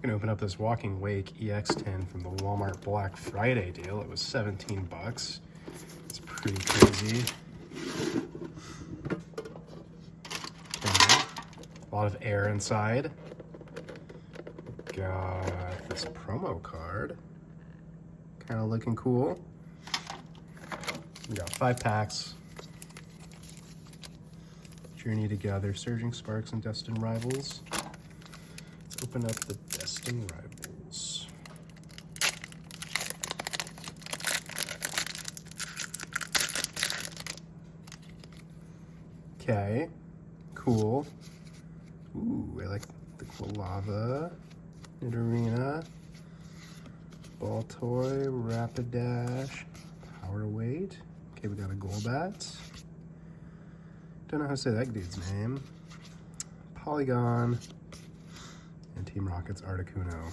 Gonna open up this Walking Wake EX10 from the Walmart Black Friday deal. It was 17 bucks. It's pretty crazy. Okay. A lot of air inside. Got this promo card. Kind of looking cool. We got 5 packs. Journey Together, Surging Sparks and Destined Rivals. Let's open up the Destined Rivals. Okay, cool. Ooh, I like the Quilava, Nidorina, Ball Toy, Rapidash, Power Weight. Okay, we got a Golbat. Don't know how to say that dude's name. Polygon, and Team Rocket's Articuno.